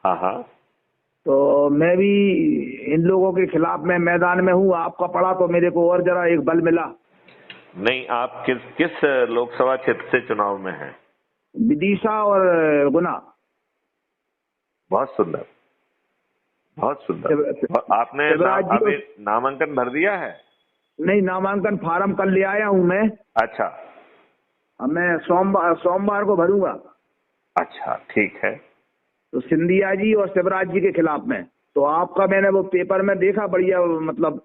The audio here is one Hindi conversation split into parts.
हाँ हाँ। तो मैं भी इन लोगों के खिलाफ मैं मैदान में हूँ। आपका पढ़ा तो मेरे को और जरा एक बल मिला। नहीं, आप किस किस लोकसभा क्षेत्र से चुनाव में हैं? विदिशा और गुना। बहुत सुंदर, बहुत सुंदर। और आपने शिवराज जी अभी नामांकन भर दिया है? नहीं, नामांकन फार्म कल ले आया हूँ मैं। अच्छा। अब मैं सोमवार को भरूंगा। अच्छा, ठीक है। तो सिंधिया जी और शिवराज जी के खिलाफ में। तो आपका मैंने वो पेपर में देखा, बढ़िया, मतलब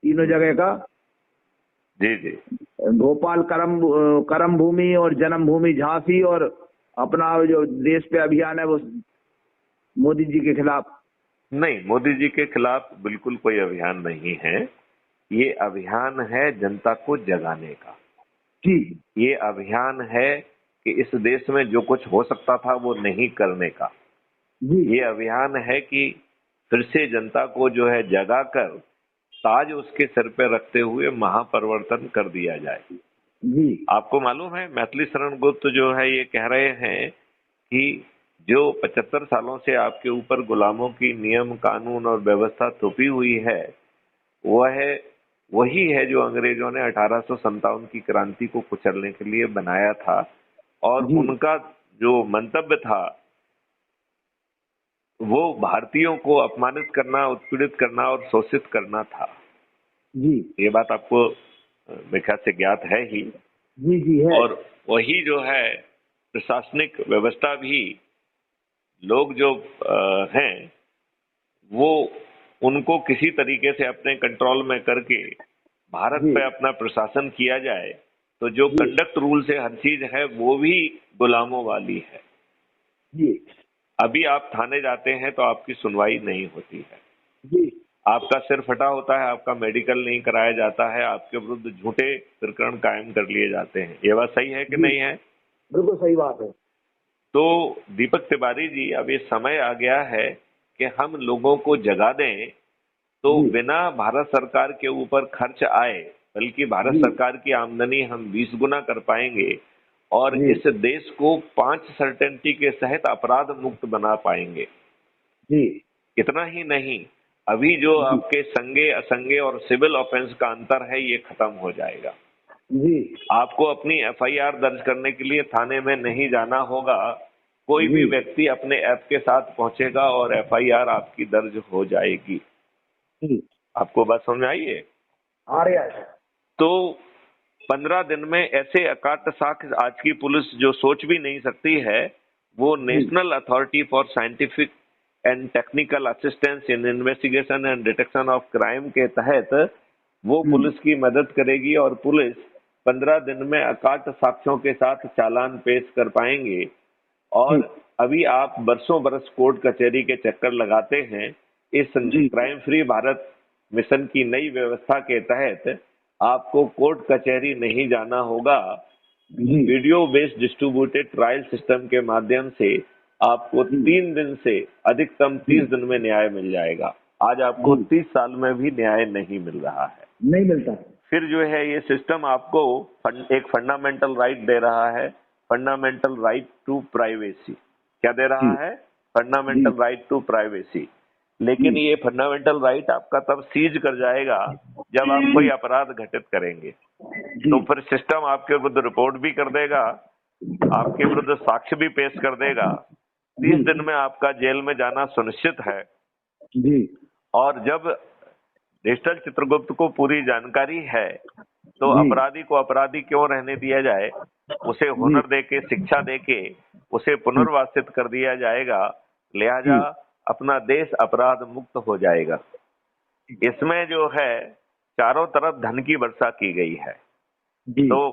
तीनों जगह का। जी जी। भोपाल करम भूमि और जन्मभूमि झांसी, और अपना जो देश पे अभियान है वो मोदी जी के खिलाफ। नहीं, मोदी जी के खिलाफ बिल्कुल कोई अभियान नहीं है। ये अभियान है जनता को जगाने का। जी ये अभियान है कि इस देश में जो कुछ हो सकता था वो नहीं करने का। जी ये अभियान है कि फिर से जनता को जो है जगाकर ताज उसके सिर पे रखते हुए महापरिवर्तन कर दिया जाए। जी आपको मालूम है, मैथिली शरण गुप्त जो है ये कह रहे हैं कि जो 75 सालों से आपके ऊपर गुलामों की नियम कानून और व्यवस्था थोपी हुई है, वह वही है जो अंग्रेजों ने 1857 की क्रांति को कुचलने के लिए बनाया था। और जी उनका जो मंतव्य था वो भारतीयों को अपमानित करना, उत्पीड़ित करना और शोषित करना था। जी ये बात आपको मेरे ख्याल से ज्ञात है ही। जी जी है। और वही जो है प्रशासनिक व्यवस्था भी, लोग जो हैं वो उनको किसी तरीके से अपने कंट्रोल में करके भारत जी पे अपना प्रशासन किया जाए, तो जो जी कंडक्ट रूल से हर चीज है वो भी गुलामों वाली है। जी अभी आप थाने जाते हैं तो आपकी सुनवाई नहीं होती है, जी आपका सिर फटा होता है, आपका मेडिकल नहीं कराया जाता है, आपके विरुद्ध झूठे प्रकरण कायम कर लिए जाते हैं। ये बात सही है कि जी नहीं है? बिल्कुल सही बात है। तो दीपक तिवारी जी, अब ये समय आ गया है कि हम लोगों को जगा दें, तो जी बिना भारत सरकार के ऊपर खर्च आए, बल्कि भारत जी सरकार की आमदनी हम 20 गुना कर पाएंगे और जी इस देश को 5 सर्टेनिटी के सहित अपराध मुक्त बना पाएंगे। जी इतना ही नहीं, अभी जो जी आपके संज्ञेय असंज्ञेय और सिविल ऑफेंस का अंतर है ये खत्म हो जाएगा। जी आपको अपनी एफआईआर दर्ज करने के लिए थाने में नहीं जाना होगा, कोई भी जी व्यक्ति अपने ऐप के साथ पहुंचेगा और एफआईआर आपकी दर्ज हो जाएगी। जी आपको बात समझ में आई है? आ रहा है। तो 15 दिन में ऐसे अकाट साक्ष्य आज की पुलिस जो सोच भी नहीं सकती है, वो जी national authority for scientific and technical assistance in investigation and detection of crime के तहत वो पुलिस की मदद करेगी और पुलिस 15 दिन में अकाट साक्ष्यों के साथ चालान पेश कर पाएंगे। जी और अभी आप बरसों बरस कोर्ट कचहरी के चक्कर लगाते हैं, इस जी क्राइम फ्री भारत मिशन की नई व्यवस्था के तहत आपको कोर्ट कचहरी नहीं जाना होगा। जी video based distributed trial system के माध्यम से आपको जी 3 दिन से अधिकतम जी 30 दिन में न्याय मिल जाएगा। आज आपको जी 30 साल में भी न्याय नहीं मिल रहा है। नहीं मिलता। फिर जो है ये सिस्टम आपको एक फंडामेंटल राइट दे रहा है, फंडामेंटल राइट टू प्राइवेसी। क्या दे जी रहा है? जी फंडामेंटल राइट टू प्राइवेसी। जी लेकिन ये फंडामेंटल राइट आपका तब सीज कर जाएगा जब आप कोई अपराध घटित करेंगे। जी तो फिर सिस्टम आपके विरुद्ध रिपोर्ट भी कर देगा, आपके विरुद्ध साक्ष्य भी पेश कर देगा। 30 दिन में आपका जेल में जाना सुनिश्चित है। जी और जब डिजिटल चित्रगुप्त को पूरी जानकारी है, तो जी अपराधी को अपराधी क्यों रहने दिया जाए, उसे जी हुनर देके, शिक्षा देके उसे पुनर्वासित कर दिया जाएगा। लिहाजा जी अपना देश अपराध मुक्त हो जाएगा। इसमें जो है चारों तरफ धन की वर्षा की गई है। जी तो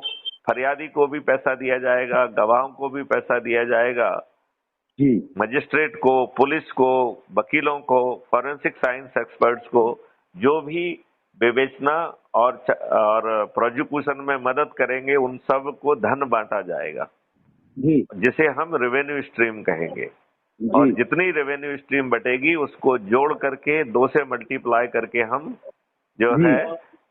फरियादी को भी पैसा दिया जाएगा, गवाहों को भी पैसा दिया जाएगा, जी मजिस्ट्रेट को, पुलिस को, वकीलों को, फॉरेंसिक साइंस एक्सपर्ट्स को, जो भी विवेचना और प्रोसिक्यूशन में मदद करेंगे उन सब को धन बांटा जाएगा, जी जिसे हम रेवेन्यू स्ट्रीम कहेंगे। जी और जितनी रेवेन्यू स्ट्रीम बटेगी उसको जोड़ करके 2 से मल्टीप्लाई करके हम जो जी है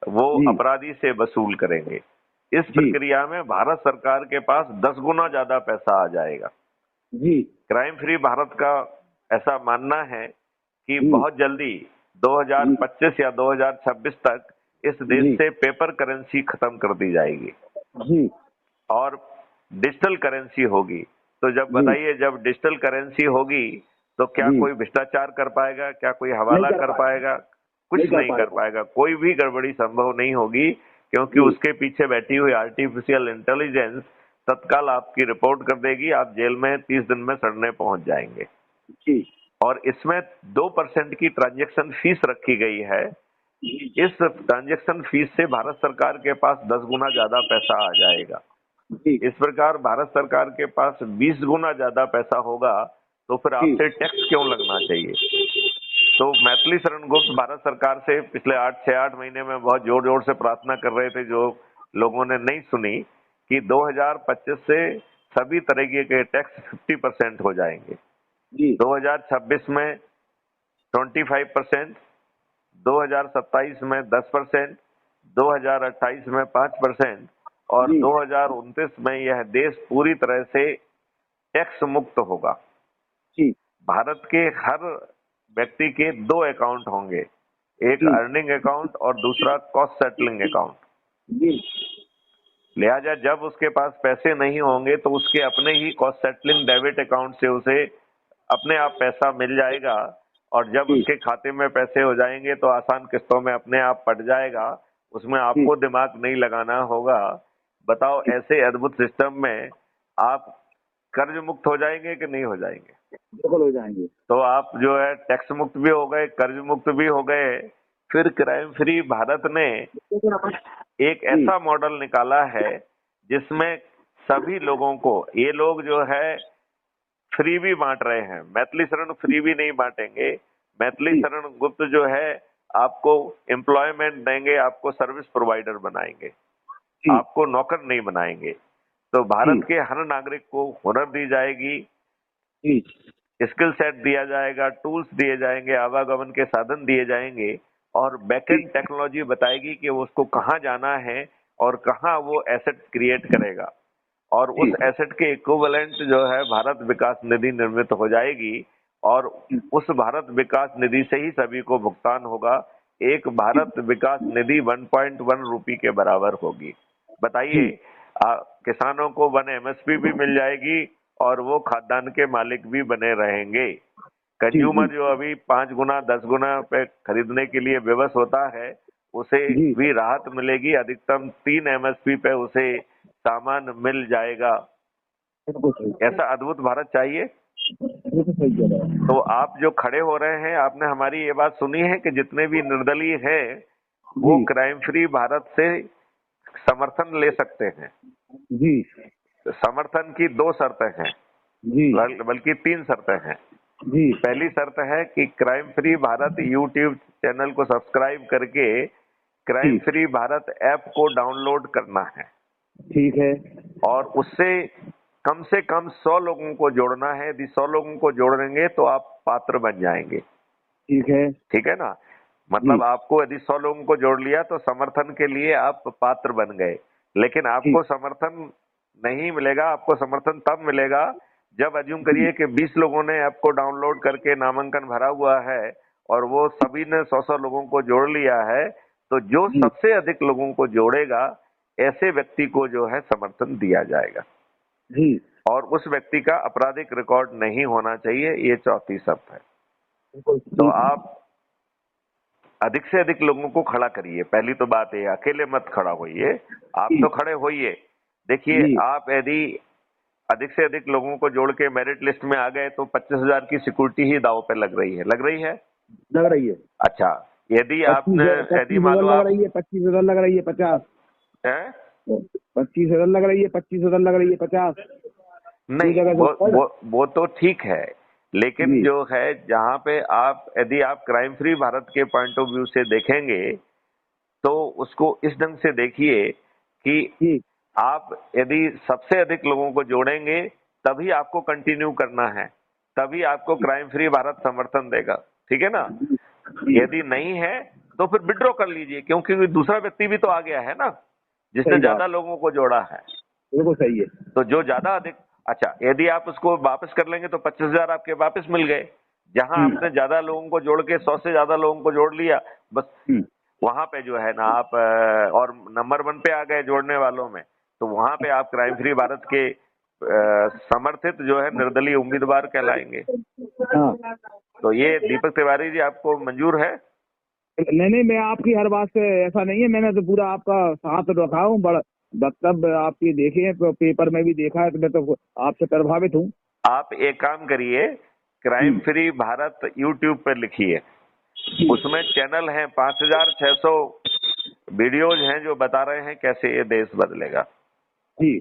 वो जी अपराधी से वसूल करेंगे। इस जी प्रक्रिया में भारत सरकार के पास 10 गुना ज्यादा पैसा आ जाएगा। जी क्राइम फ्री भारत का ऐसा मानना है कि जी बहुत जल्दी 2025 या 2026 तक इस देश जी से पेपर करेंसी खत्म कर दी जाएगी जी और डिजिटल करेंसी होगी। तो जब जी बताइए, जब डिजिटल करेंसी होगी तो क्या जी कोई भ्रष्टाचार कर पाएगा, क्या कोई नहीं हवाला कर कर पाएगा, पाएगा? नहीं कुछ कर नहीं कर पाएगा। पाएगा, कोई भी गड़बड़ी संभव नहीं होगी, क्योंकि जी उसके पीछे बैठी हुई आर्टिफिशियल इंटेलिजेंस तत्काल आपकी रिपोर्ट कर देगी, आप जेल में 30 दिन में सड़ने पहुंच जाएंगे। जी और इसमें 2% की ट्रांजैक्शन फीस रखी गई है। इस ट्रांजैक्शन फीस से भारत सरकार के पास 10 गुना ज्यादा पैसा आ जाएगा। जी इस प्रकार भारत सरकार के पास 20 गुना ज्यादा पैसा होगा, तो फिर जी आपसे टैक्स क्यों लगना चाहिए? तो मैथिली शरण गुप्त भारत सरकार से पिछले 6-8 महीने में बहुत जोर जोर से प्रार्थना कर रहे थे, जो लोगों ने नहीं सुनी, कि 2025 से सभी तरीके के टैक्स 50% हो जाएंगे। जी 2026 में 25%, 2027 में 10%, 2028 में 5% और जी 2029 में यह देश पूरी तरह से टैक्स मुक्त होगा। जी भारत के हर व्यक्ति के 2 अकाउंट होंगे, एक जी अर्निंग अकाउंट और दूसरा कॉस्ट सेटलिंग अकाउंट। जी लिहाजा जब उसके पास पैसे नहीं होंगे तो उसके अपने ही कॉस्ट सेटलिंग डेबिट अकाउंट से उसे अपने आप पैसा मिल जाएगा, और जब जी उसके खाते में पैसे हो जाएंगे तो आसान किस्तों में अपने आप पट जाएगा, उसमें जी आपको दिमाग नहीं लगाना होगा। बताओ, ऐसे अद्भुत सिस्टम में आप कर्ज मुक्त हो जाएंगे कि नहीं हो जाएंगे? बिल्कुल हो जाएंगे। तो आप जो है टैक्स मुक्त भी हो गए, कर्ज मुक्त भी हो गए। फिर क्राइम फ्री भारत ने एक जी ऐसा मॉडल निकाला है जिसमें सभी लोगों को, ये लोग जो है फ्री भी बांट रहे हैं, मैथिली शरण फ्री भी नहीं बांटेंगे। मैथिली जी शरण गुप्त जो है आपको एम्प्लॉयमेंट देंगे, आपको सर्विस प्रोवाइडर बनाएंगे, जी आपको नौकर नहीं बनाएंगे। तो जी भारत के हर नागरिक को हुनर दी जाएगी, जी स्किल सेट दिया जाएगा, टूल्स दिए जाएंगे, आवागमन के साधन दिए जाएंगे, और जी बैकएंड टेक्नोलॉजी बताएगी कि उसको कहाँ जाना है और कहाँ वो एसेट क्रिएट करेगा। और उस जी एसेट के इक्विवेलेंट जो है भारत विकास निधि निर्मित हो जाएगी, और उस भारत विकास निधि से ही सभी को भुगतान होगा। एक भारत विकास निधि 1.1 रुपये के बराबर होगी। बताइए, जी किसानों को 1 एमएसपी भी मिल जाएगी और वो खाद्यान्न के मालिक भी बने रहेंगे। जी कंज्यूमर जी जो अभी 5 गुना 10 गुना पे खरीदने के लिए विवश होता है, उसे जी भी राहत मिलेगी, अधिकतम 3 एमएसपी पे उसे सामान मिल जाएगा। बिल्कुल सही, ऐसा अद्भुत भारत चाहिए। बिल्कुल सही कह रहे हैं। तो आप जो खड़े हो रहे हैं, आपने हमारी ये बात सुनी है कि जितने भी निर्दलीय हैं वो जी क्राइम फ्री भारत से समर्थन ले सकते हैं। जी समर्थन की 2 शर्तें हैं, जी बल्कि 3 शर्तें हैं। जी पहली शर्त है कि crime free Bharat YouTube channel को सब्सक्राइब करके क्राइम जी फ्री भारत ऐप को डाउनलोड करना है, ठीक है। और उससे कम से कम 100 लोगों को जोड़ना है। यदि 100 लोगों को जोड़ेंगे तो आप पात्र बन जाएंगे। ठीक है। ठीक है ना? जी मतलब आपको यदि 100 लोगों को जोड़ लिया तो समर्थन के लिए आप पात्र बन गए। लेकिन जी आपको समर्थन नहीं मिलेगा, आपको समर्थन तब मिलेगा जब अज्यूम जी करिए कि 20 लोगों ने ऐप को डाउनलोड करके नामांकन भरा हुआ है और वो सभी ने 100-100 लोगों को जोड़ लिया है, तो जो जी सबसे अधिक लोगों को जोड़ेगा, ऐसे व्यक्ति को जो है समर्थन दिया जाएगा। जी और उस व्यक्ति का आपराधिक रिकॉर्ड नहीं होना चाहिए, ये चौथी शर्त है। बिल्कुल तो ठीक। आप अधिक से अधिक लोगों को खड़ा करिए। पहली तो बात है, अकेले मत खड़ा होइए, आप जी तो खड़े होइए। देखिए, जी आप यदि अधिक से अधिक लोगों को जोड़ के मेरिट लिस्ट में आ गए तो 25,000 की सिक्योरिटी ही दांव पे लग रही है, लग रही है। लग रही है। अच्छा, यदि आपने, यदि 25,000 मान लो लग आप रही है, 25,000 लग रही है, 50। हैं? 25,000 लग रही है, 25,000 लग रही है, 50। दो नहीं, जगह से ऊपर। वो तो ठीक है, लेकिन जी जो है जहां पे आप, यदि आप क्राइम फ्री भारत के पॉइंट ऑफ व्यू से देखेंगे तो उसको इस ढंग से देखिए कि जी आप यदि सबसे अधिक लोगों को जोड़ेंगे तभी आपको कंटिन्यू करना है, तभी आपको क्राइम फ्री भारत समर्थन देगा। ठीक है ना? जी यदि नहीं है तो फिर विड्रॉ कर लीजिए, क्योंकि दूसरा व्यक्ति भी तो आ गया है ना, जिसने सही बात, ज्यादा लोगों को जोड़ा है। बिल्कुल सही है। तो जो ज्यादा अधिक, अच्छा, यदि आप उसको वापस कर लेंगे तो 25,000 आपके वापस मिल गए। जहां आपने ज्यादा लोगों को जोड़ के 100 से ज्यादा लोगों को जोड़ लिया, बस वहां पे जो है ना आप और नंबर 1 पे आ गए जोड़ने वालों में, तो वहां पे आप क्राइम फ्री भारत के समर्थित जो है निर्दलीय उम्मीदवार कहलाएंगे। हाँ। तो ये दीपक तिवारी जी आपको मंजूर है? नहीं नहीं, मैं आपकी हर बात से ऐसा नहीं है, मैंने तो पूरा आपका साथ रखा हूँ, बड़ा वक्तव्य आपकी देखे हैं, पेपर में भी देखा है, तो मैं तो आपसे प्रभावित हूँ। आप एक काम करिए, क्राइम फ्री भारत यूट्यूब पर लिखिए, उसमें चैनल हैं 5,600 वीडियोज हैं जो बता रहे हैं कैसे ये देश बदलेगा। जी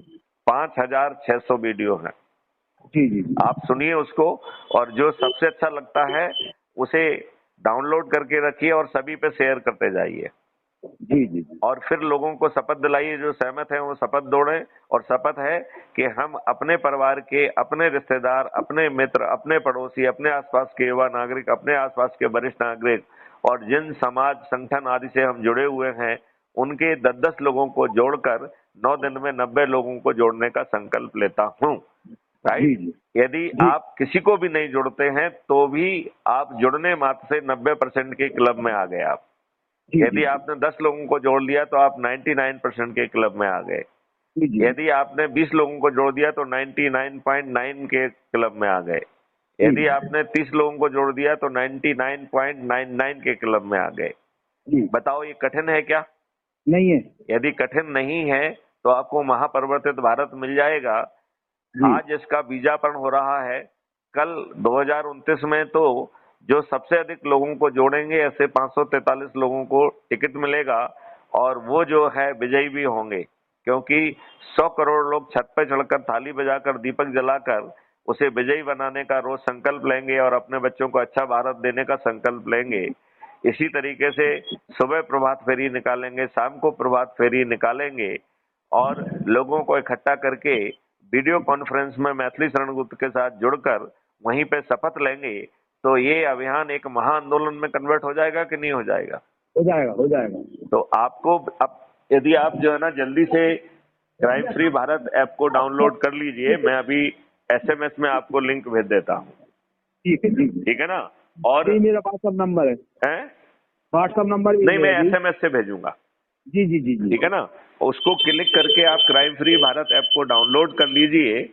5,600 वीडियो हैं, जी जी आप सुनिए उसको, और जो सबसे अच्छा लगता है उसे डाउनलोड करके रखिए और सभी पे शेयर करते जाइए। जी जी जी। और फिर लोगों को शपथ दिलाइए, जो सहमत हैं वो शपथ दौड़े। और शपथ है कि हम अपने परिवार के, अपने रिश्तेदार, अपने मित्र, अपने पड़ोसी, अपने आसपास के युवा नागरिक, अपने आसपास के वरिष्ठ नागरिक और जिन समाज संगठन आदि से हम जुड़े हुए हैं, उनके 10-10 लोगों को जोड़कर 9 दिन में 90 लोगों को जोड़ने का संकल्प लेता हूँ। राइट? यदि आप किसी को भी नहीं जोड़ते हैं तो भी आप जुड़ने मात्र से 90% के क्लब में आ गए आप। यदि आपने 10 लोगों को जोड़ लिया तो आप 99% के क्लब में आ गए। यदि आपने 20 लोगों को जोड़ दिया तो 99.9 के क्लब में आ गए। यदि आपने 30 लोगों को जोड़ दिया तो 99.99 के क्लब में आ गए। बताओ ये कठिन है क्या? नहीं है। यदि कठिन नहीं है तो आपको महापरिवर्तित भारत मिल जाएगा। आज इसका बीजापन हो रहा है, कल 2029 में तो जो सबसे अधिक लोगों को जोड़ेंगे ऐसे 543 लोगों को टिकट मिलेगा और वो जो है विजयी भी होंगे, क्योंकि 100 करोड़ लोग छत पर चढ़कर थाली बजाकर दीपक जलाकर उसे विजयी बनाने का रोज संकल्प लेंगे और अपने बच्चों को अच्छा भारत देने का संकल्प लेंगे। इसी तरीके से सुबह प्रभात फेरी निकालेंगे, शाम को प्रभात फेरी निकालेंगे और लोगों को इकट्ठा करके वीडियो कॉन्फ्रेंस में मैथिली शरण गुप्त के साथ जुड़कर वहीं पे शपथ लेंगे। तो ये अभियान एक महाआंदोलन में कन्वर्ट हो जाएगा कि नहीं हो जाएगा? हो जाएगा, हो जाएगा। तो आपको अब यदि आप जो है ना जल्दी से क्राइम फ्री भारत ऐप को डाउनलोड कर लीजिए, मैं अभी SMS में आपको लिंक भेज देता हूँ। ठीक है, ठीक है ना? और मेरा व्हाट्सएप नंबर है, व्हाट्सएप नंबर नहीं, मैं SMS से भेजूंगा। जी जी जी जी। ठीक है ना? उसको क्लिक करके आप क्राइम फ्री भारत ऐप को डाउनलोड कर लीजिए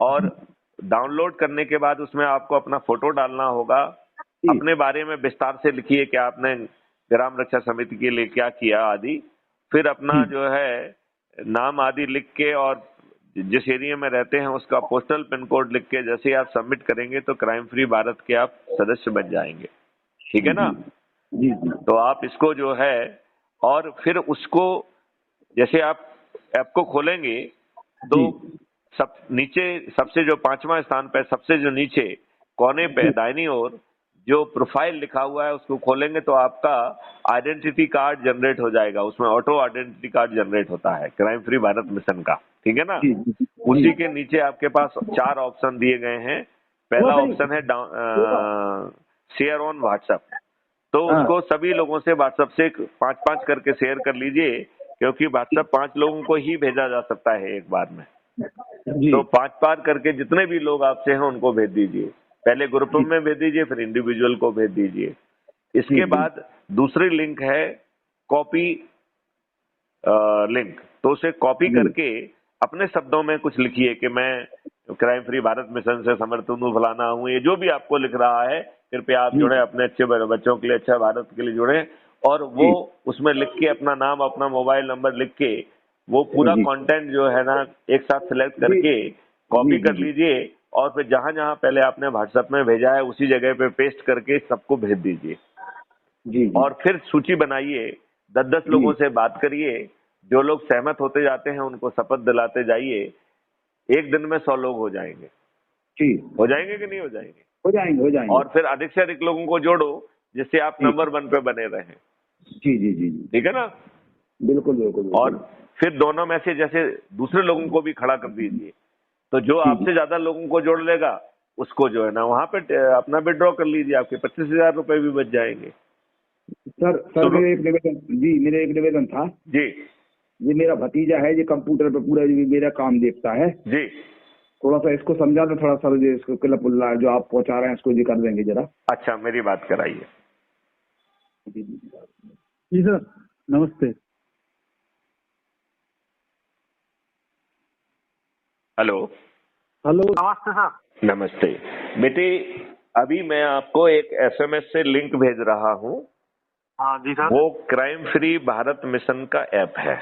और डाउनलोड करने के बाद उसमें आपको अपना फोटो डालना होगा। अपने बारे में विस्तार से लिखिए कि आपने ग्राम रक्षा समिति के लिए क्या किया आदि। फिर अपना जो है नाम आदि लिख के और जिस एरिया में रहते हैं उसका पोस्टल पिन कोड लिख के जैसे आप सबमिट करेंगे तो क्राइम फ्री भारत के आप सदस्य बन जाएंगे। ठीक है ना? जी। तो आप इसको जो है और फिर उसको जैसे आप ऐप को खोलेंगे तो सब नीचे सबसे जो 5वां स्थान पे सबसे जो नीचे कोने पे दाहिनी ओर जो प्रोफाइल लिखा हुआ है उसको खोलेंगे तो आपका आइडेंटिटी कार्ड जनरेट हो जाएगा। उसमें ऑटो आइडेंटिटी कार्ड जनरेट होता है क्राइम फ्री भारत मिशन का। ठीक है ना? उसी के नीचे आपके पास 4 ऑप्शन दिए गए हैं। पहला ऑप्शन है शेयर ऑन व्हाट्सएप, तो उसको सभी लोगों से व्हाट्सएप से 5-5 करके शेयर कर लीजिए, क्योंकि व्हाट्सएप 5 लोगों को ही भेजा जा सकता है एक बार में। तो 5 करके जितने भी लोग आपसे हैं उनको भेज दीजिए। पहले ग्रुप में भेज दीजिए, फिर इंडिविजुअल को भेज दीजिए। इसके बाद दूसरी लिंक है कॉपी लिंक, तो उसे कॉपी करके अपने शब्दों में कुछ लिखिए कि मैं क्राइम फ्री भारत मिशन से समर्थित हूँ, फलाना हूँ। ये जो भी आपको लिख रहा है कृपया आप जुड़े, अपने अच्छे बच्चों के लिए, अच्छा भारत के लिए जुड़े। और वो उसमें लिख के अपना नाम, अपना मोबाइल नंबर लिख के वो पूरा कंटेंट जो है ना एक साथ सिलेक्ट करके कॉपी कर लीजिए और फिर जहां जहां पहले आपने व्हाट्सएप में भेजा है उसी जगह पे पेस्ट करके सबको भेज दीजिए। और फिर सूची बनाइए, 10-10 लोगों से बात करिए, जो लोग सहमत होते जाते हैं उनको शपथ दिलाते जाइए। एक दिन में 100 लोग हो जाएंगे। हो जाएंगे कि नहीं हो जाएंगे? हो जाएंगे, हो जाएंगे। और फिर अधिक से अधिक लोगों को जोड़ो जिससे आप नंबर 1 पे बने रहें। जी जी जी। ठीक है ना? बिल्कुल बिल्कुल। और फिर दोनों में से जैसे दूसरे लोगों को भी खड़ा कर दीजिए, तो जो आपसे ज्यादा लोगों को जोड़ लेगा उसको जो है ना वहां पे अपना विड्रॉ कर लीजिए, आपके 25,000 रुपए भी बच जाएंगे। सर मेरे एक निवेदन था जी। ये मेरा भतीजा है, ये कंप्यूटर पे पूरा मेरा काम देखता है जी। थोड़ा सा इसको समझा दो, थोड़ा सर जी, इसको क्लिप जो आप पहुंचा रहे हैं इसको जी कर देंगे जरा। अच्छा, मेरी बात कराइए। जी सर, नमस्ते। हेलो। हेलो, नमस्ते सर। नमस्ते बेटे, अभी मैं आपको एक एसएमएस से लिंक भेज रहा हूँ। हाँ जी सर। वो क्राइम फ्री भारत मिशन का ऐप है,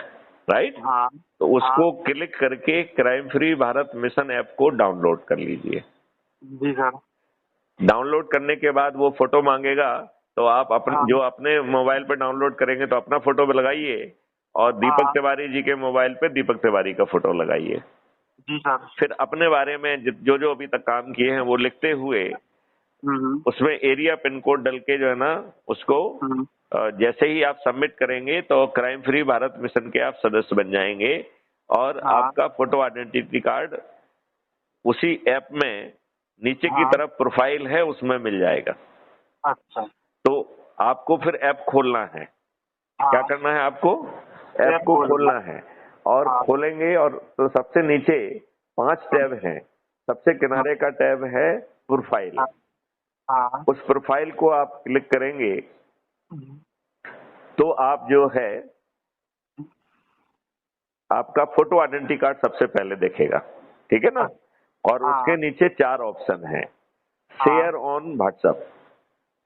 राइट? हाँ। तो उसको क्लिक करके crime free Bharat mission app को डाउनलोड कर लीजिए। जी सर। डाउनलोड करने के बाद वो फोटो मांगेगा, तो आप जो अपने मोबाइल पे डाउनलोड करेंगे तो अपना फोटो लगाइए, और दीपक तिवारी जी के मोबाइल पे दीपक तिवारी का फोटो लगाइए। जी सर। फिर अपने बारे में जो जो अभी तक काम किए हैं वो लिखते हुए उसमें एरिया पिन कोड डल के जो है ना उसको जैसे ही आप सबमिट करेंगे तो क्राइम फ्री भारत मिशन के आप सदस्य बन जाएंगे, और आपका फोटो आइडेंटिटी कार्ड उसी ऐप में नीचे की तरफ प्रोफाइल है उसमें मिल जाएगा। अच्छा। तो आपको फिर ऐप खोलना है। क्या करना है आपको? ऐप को खोलना है, और खोलेंगे और तो सबसे नीचे 5 टैब हैं। सबसे किनारे का टैब है प्रोफाइल। उस प्रोफाइल को आप क्लिक करेंगे तो आप जो है आपका फोटो आइडेंटिटी कार्ड सबसे पहले देखेगा, ठीक है ना? और उसके नीचे 4 ऑप्शन हैं। Share on WhatsApp.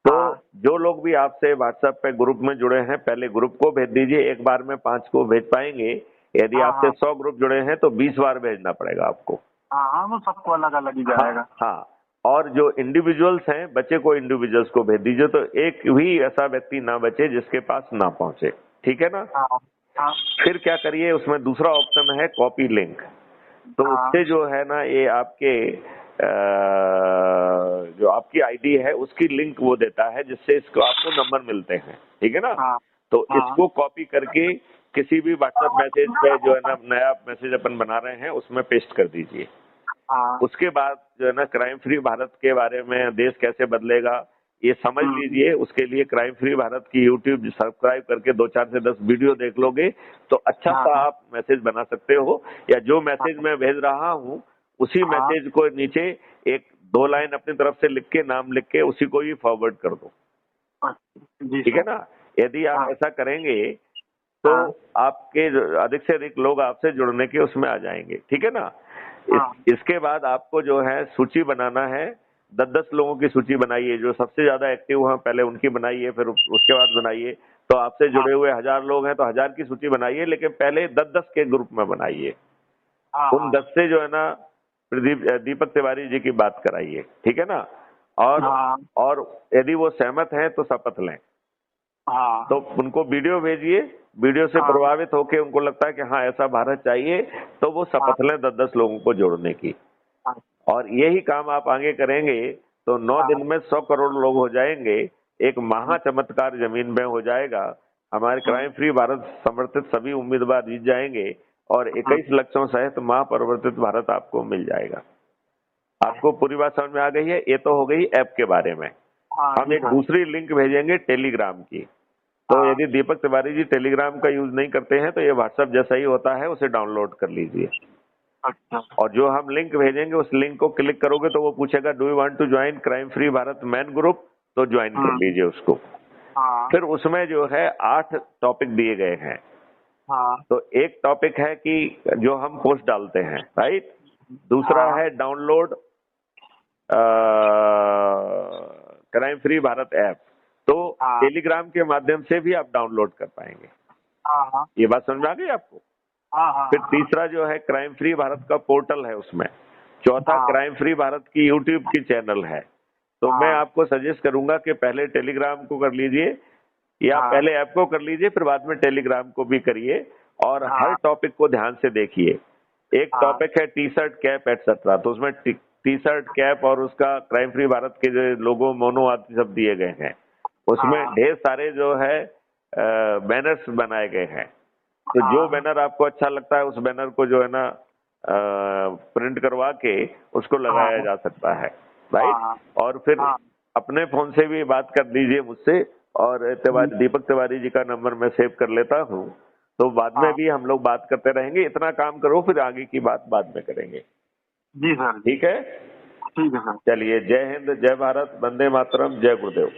तो जो लोग भी आपसे व्हाट्सएप पे ग्रुप में जुड़े हैं पहले ग्रुप को भेज दीजिए, एक बार में 5 को भेज पाएंगे। यदि आपसे 100 ग्रुप जुड़े हैं तो 20 बार भेजना पड़ेगा आपको। वो सबको अलग अलग ही जाएगा। हाँ, और जो इंडिविजुअल्स हैं बच्चे को इंडिविजुअल्स को भेज दीजिए, तो एक भी ऐसा व्यक्ति ना बचे जिसके पास ना पहुंचे, ठीक है ना? फिर क्या करिए, उसमें दूसरा ऑप्शन है कॉपी लिंक। तो उससे जो है ना ये आपके जो आपकी आईडी है उसकी लिंक वो देता है, जिससे इसको आपको नंबर मिलते हैं, ठीक है ना? तो इसको कॉपी करके किसी भी व्हाट्सएप मैसेज पे जो है ना नया मैसेज अपन बना रहे हैं उसमें पेस्ट कर दीजिए। उसके बाद जो है ना क्राइम फ्री भारत के बारे में देश कैसे बदलेगा ये समझ लीजिए। उसके लिए क्राइम फ्री भारत की यूट्यूब सब्सक्राइब करके 2 4 से 10 वीडियो देख लोगे तो अच्छा सा आप मैसेज बना सकते हो। या जो मैसेज मैं भेज रहा हूँ उसी मैसेज को नीचे 1-2 लाइन अपनी तरफ से लिख के नाम लिख के उसी को ही फॉरवर्ड कर दो, ठीक है ना? यदि आप ऐसा करेंगे तो आपके अधिक से अधिक लोग आपसे जुड़ने के उसमें आ जाएंगे, ठीक है ना? इसके बाद आपको जो है सूची बनाना है। 10-10 लोगों की सूची बनाइए, जो सबसे ज्यादा एक्टिव हैं पहले उनकी बनाइए, फिर उसके बाद बनाइए। तो आपसे जुड़े हुए 1000 लोग हैं तो 1000 की सूची बनाइए, लेकिन पहले 10-10 के ग्रुप में बनाइए। उन 10 से जो है ना दीपक तिवारी जी की बात कराइए, ठीक है ना? और यदि वो सहमत हैं तो शपथ लें। तो उनको वीडियो भेजिए। वीडियो से प्रभावित होकर उनको लगता है कि हाँ ऐसा भारत चाहिए, तो वो शपथ लें 10-10 लोगों को जोड़ने की। और यही काम आप आगे करेंगे तो 9 दिन में 100 करोड़ लोग हो जाएंगे। एक महा चमत्कार जमीन में हो जाएगा। हमारे क्राइम फ्री भारत समर्थित सभी उम्मीदवार जीत जाएंगे और 21 लक्षों सहित महापरिवर्तित भारत आपको मिल जाएगा। आपको पूरी बात समझ में आ गई है? ये तो हो गई ऐप के बारे में। हम एक दूसरी लिंक भेजेंगे टेलीग्राम की। तो यदि दीपक तिवारी जी टेलीग्राम का यूज नहीं करते हैं तो ये व्हाट्सएप जैसा ही होता है, उसे डाउनलोड कर लीजिए। और जो हम लिंक भेजेंगे उस लिंक को क्लिक करोगे तो वो पूछेगा do you want to join crime free Bharat man group, तो ज्वाइन कर लीजिए उसको। फिर उसमें जो है 8 टॉपिक दिए गए हैं। तो एक टॉपिक है कि जो हम पोस्ट डालते हैं, राइट? दूसरा है download crime free Bharat app. तो टेलीग्राम के माध्यम से भी आप डाउनलोड कर पाएंगे। ये बात समझ में आ गई आपको? फिर तीसरा जो है क्राइम फ्री भारत का पोर्टल है उसमें। चौथा क्राइम फ्री भारत की यूट्यूब की चैनल है। तो मैं आपको सजेस्ट करूंगा कि पहले टेलीग्राम को कर लीजिए, या पहले ऐप को कर लीजिए फिर बाद में टेलीग्राम को भी करिए, और हर टॉपिक को ध्यान से देखिए। एक टॉपिक है टी शर्ट कैप एटसेट्रा, तो उसमें टी शर्ट कैप और उसका क्राइम फ्री भारत के जो लोगो मोनो आदि सब दिए गए हैं। उसमें ढेर सारे जो है बैनर्स बनाए गए हैं। तो जो बैनर आपको अच्छा लगता है उस बैनर को जो है ना प्रिंट करवा के उसको लगाया जा सकता है, राइट? और फिर अपने फोन से भी बात कर लीजिए मुझसे, और दीपक तिवारी जी का नंबर मैं सेव कर लेता हूँ, तो बाद में भी हम लोग बात करते रहेंगे। इतना काम करो, फिर आगे की बात बाद में करेंगे। जी सर। ठीक है, ठीक है सर। चलिए, जय हिंद, जय भारत, वंदे मातरम, जय गुरुदेव।